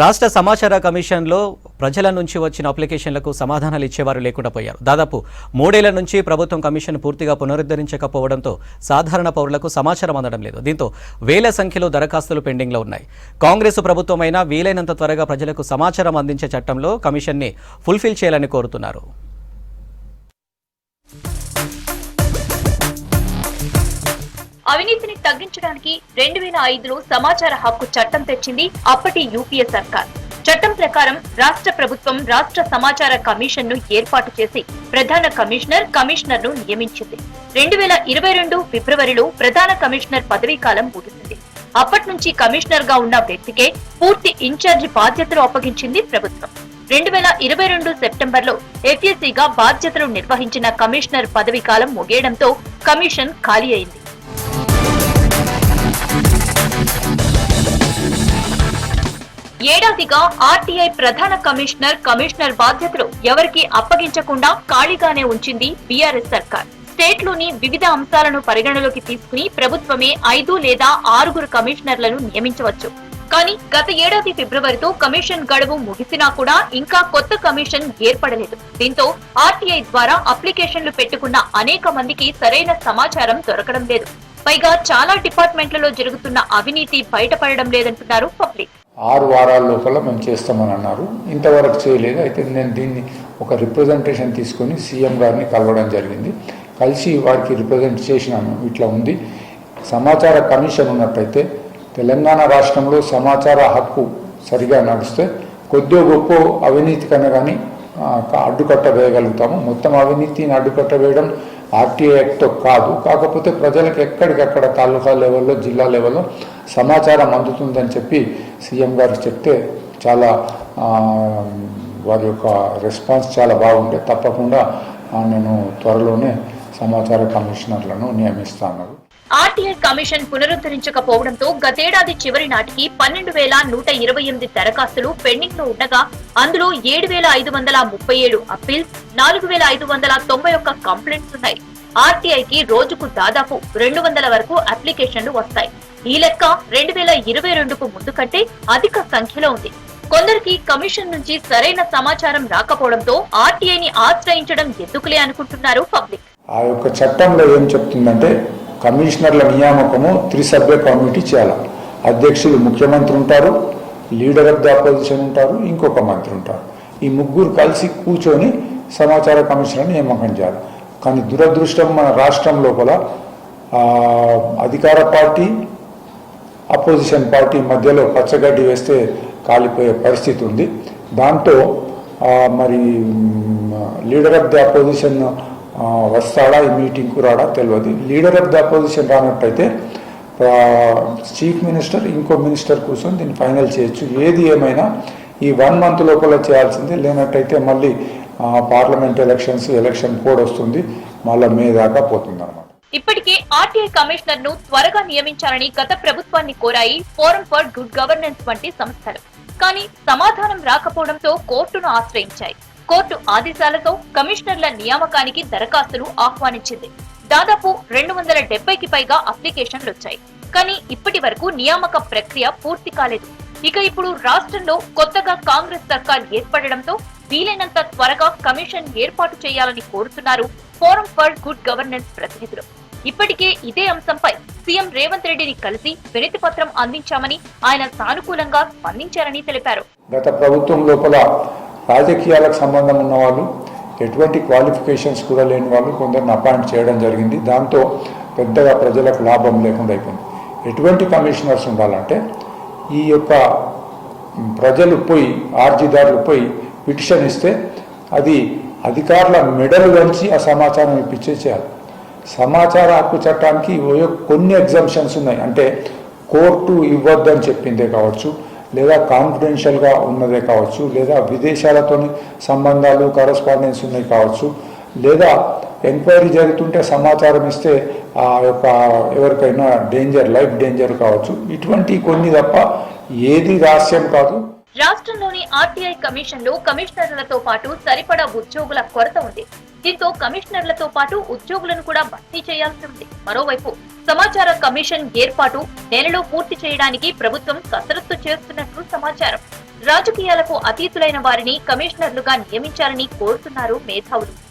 రాష్ట్ర సమాచార కమిషన్లో ప్రజల నుంచి వచ్చిన అప్లికేషన్లకు సమాధానాలు ఇచ్చేవారు లేకుండా పోయారు. దాదాపు 3 ఏళ్ల నుంచి ప్రభుత్వం కమిషన్ పూర్తిగా పునరుద్ధరించకపోవడంతో సాధారణ పౌరులకు సమాచారం అందడం లేదు. దీంతో వేల సంఖ్యలో దరఖాస్తులు పెండింగ్లో ఉన్నాయి. కాంగ్రెస్ ప్రభుత్వమైనా వీలైనంత త్వరగా ప్రజలకు సమాచారం అందించే చట్టంలో కమిషన్ని ఫుల్ఫిల్ చేయాలని కోరుతున్నారు. అవినీతిని తగ్గించడానికి 2005లో సమాచార హక్కు చట్టం తెచ్చింది అప్పటి యూపీఏ సర్కార్. చట్టం ప్రకారం రాష్ట్ర ప్రభుత్వం రాష్ట్ర సమాచార కమిషన్ ను ఏర్పాటు చేసి ప్రధాన కమిషనర్ ను నియమించింది. 2022 ఫిబ్రవరిలో ప్రధాన కమిషనర్ పదవీ కాలం ముగిసింది. అప్పటి నుంచి కమిషనర్ గా ఉన్న వ్యక్తికే పూర్తి ఇన్ఛార్జి బాధ్యతలు అప్పగించింది ప్రభుత్వం. 2022 సెప్టెంబర్లో ఎఫ్ఏసీగా బాధ్యతలు నిర్వహించిన కమిషనర్ పదవీ కాలం ముగియడంతో కమిషన్ ఖాళీ అయింది. ఏడాదిగా ఆర్టీఐ ప్రధాన కమిషనర్ బాధ్యతలు ఎవరికి అప్పగించకుండా ఖాళీగానే ఉంచింది బీఆర్ఎస్ సర్కార్. స్టేట్ లోని వివిధ అంశాలను పరిగణలోకి తీసుకుని ప్రభుత్వమే 5 లేదా 6 కమిషనర్లను నియమించవచ్చు. కానీ గత ఏడాది ఫిబ్రవరితో కమిషన్ గడువు ముగిసినా కూడా ఇంకా కొత్త కమిషన్ ఏర్పడలేదు. దీంతో ఆర్టీఐ ద్వారా అప్లికేషన్లు పెట్టుకున్న అనేక మందికి సరైన సమాచారం దొరకడం లేదు. పైగా చాలా డిపార్ట్మెంట్లలో జరుగుతున్న అవినీతి బయటపడడం లేదంటున్నారు పబ్లిక్. 6 వారాల లోపల మేము చేస్తామని అన్నారు. ఇంతవరకు చేయలేదు. అయితే నేను దీన్ని ఒక రిప్రజెంటేషన్ తీసుకొని సీఎం గారిని కలవడం జరిగింది. కలిసి వారికి రిప్రజెంట్ చేసినాను. ఇట్లా ఉంది, సమాచార కమిషన్ ఉన్నట్టయితే తెలంగాణ రాష్ట్రంలో సమాచార హక్కు సరిగా నడిస్తే కొద్దిగా గొప్ప అవినీతి కన్నా కానీ అడ్డుకట్ట వేయగలుగుతాము. మొత్తం అవినీతిని అడ్డుకట్ట వేయడం ఆర్టీఐ యాక్ట్తో కాదు. కాకపోతే ప్రజలకు ఎక్కడికక్కడ తాలూకా లెవెల్లో, జిల్లా లెవెల్లో సమాచారం అందుతుందని చెప్పి సీఎం గారికి చెప్తే చాలా వారి యొక్క రెస్పాన్స్ చాలా బాగుండే. తప్పకుండా నేను త్వరలోనే సమాచార కమిషనర్లను నియమిస్తాను. ఆర్టీఐ కమిషన్ పునరుద్ధరించకపోవడంతో గతేడాది చివరి నాటికి 12,128 దరఖాస్తులు పెండింగ్ లో ఉండగా అందులో 7,537 అప్పీల్స్, 4,591 కంప్లైంట్స్ ఉన్నాయి. ఆర్టీఐకి రోజుకు దాదాపు 200 వరకు అప్లికేషన్లు వస్తాయి. ఈ లెక్క 2022కు ముందు కంటే అధిక సంఖ్యలో ఉంది. కొందరికి కమిషన్ నుంచి సరైన సమాచారం రాకపోవడంతో ఆర్టీఐని ఆశ్రయించడం ఎందుకులే అనుకుంటున్నారు పబ్లిక్. ఆ యొక్క చట్టంలో ఏం చెప్తుందంటే కమిషనర్ల నియామకము 3 సభ్య కమిటీ చేయాలి. అధ్యక్షులు ముఖ్యమంత్రి ఉంటారు, లీడర్ ఆఫ్ ది అపోజిషన్ ఉంటారు, ఇంకొక మంత్రి ఉంటారు. ఈ ముగ్గురు కలిసి కూర్చొని సమాచార కమిషనర్ నియామకం చేయాలి. కానీ దురదృష్టం మన రాష్ట్రం లోపల అధికార పార్టీ, అపోజిషన్ పార్టీ మధ్యలో పచ్చగడ్డి వేస్తే కాలిపోయే పరిస్థితి ఉంది. దాంతో మరి లీడర్ ఆఫ్ ది అపోజిషన్ వస్తాడా ఈ మీటింగ్కు రాడా తెలియదు. లీడర్ ఆఫ్ ది అపోజిషన్ రానట్టయితే చీఫ్ మినిస్టర్ ఇంకో మినిస్టర్ కూర్చొని దీన్ని ఫైనల్ చేయొచ్చు. ఏది ఏమైనా ఈ 1 మంత్ లోపల చేయాల్సిందే. లేనట్టయితే మళ్ళీ పార్లమెంట్ ఎలక్షన్ కోడ్ వస్తుంది, మళ్ళీ మే దాకా పోతుంది అన్నమాట. ఇప్పటికే ఆర్టీఐ కమిషనర్ ను త్వరగా నియమించాలని గత ప్రభుత్వాన్ని కోరాయి ఫోరం ఫర్ గుడ్ గవర్నెన్స్ వంటి సంస్థలు. కానీ సమాధానం రాకపోవడంతో కోర్టును ఆశ్రయించాయి. కోర్టు ఆదేశాలతో కమిషనర్ల నియామకానికి దరఖాస్తులు ఆహ్వానించింది. దాదాపు 270కి పైగా అప్లికేషన్లు వచ్చాయి. కానీ ఇప్పటి వరకు నియామక ప్రక్రియ పూర్తి కాలేదు. ఇక ఇప్పుడు రాష్ట్రంలో కొత్తగా కాంగ్రెస్ సర్కార్ ఏర్పడడంతో వీలైనంత త్వరగా కమిషన్ ఏర్పాటు చేయాలని కోరుతున్నారు ఫోరం ఫర్ గుడ్ గవర్నెన్స్ ప్రతినిధులు. ఇప్పటికే ఇదే అంశంపై సీఎం రేవంత్ రెడ్డిని కలిసి వినతి పత్రం అందించామని, ఆయన సానుకూలంగా స్పందించారని తెలిపారు. గత ప్రభుత్వం లోపల రాజకీయాలకు సంబంధం ఉన్న వాళ్ళు, ఎటువంటి క్వాలిఫికేషన్స్ కూడా లేని వాళ్ళు కొందరిని అపాయింట్ చేయడం జరిగింది. దాంతో పెద్దగా ప్రజలకు లాభం లేకుండా అయిపోయింది. ఎటువంటి కమిషనర్స్ ఉండాలంటే ఈ యొక్క ప్రజలు పోయి, ఆర్జీదారులు పోయి పిటిషన్ ఇస్తే అది అధికారుల మెడలు వంచి ఆ సమాచారం ఇప్పించే చేయాలి. సమాచార హక్కు చట్టానికి కొన్ని ఎగ్జంప్షన్స్ ఉన్నాయి. అంటే కోర్టు ఇవ్వద్దని చెప్పిందే కావచ్చు, లేదా కాన్ఫిడెన్షియల్గా ఉన్నదే కావచ్చు, లేదా విదేశాలతో సంబంధాలు కరస్పాండెన్స్ ఉన్నాయి కావచ్చు, లేదా ఎంక్వైరీ జరుగుతుంటే సమాచారం ఇస్తే ఆ యొక్క ఎవరికైనా లైఫ్ డేంజర్ కావచ్చు. ఇటువంటి కొన్ని తప్ప ఏది రహస్యం కాదు. రాష్ట్రంలోని ఆర్టీఐ కమిషన్ లో కమిషనర్లతో పాటు సరిపడా ఉద్యోగుల కొరత ఉంది. దీంతో కమిషనర్లతో పాటు ఉద్యోగులను కూడా భర్తీ చేయాల్సి ఉంది. మరోవైపు సమాచార కమిషన్ ఏర్పాటు నెలలో పూర్తి చేయడానికి ప్రభుత్వం కసరత్తు చేస్తున్నట్లు సమాచారం. రాజకీయాలకు అతీతులైన వారిని కమిషనర్లుగా నియమించాలని కోరుతున్నారు మేధావులు.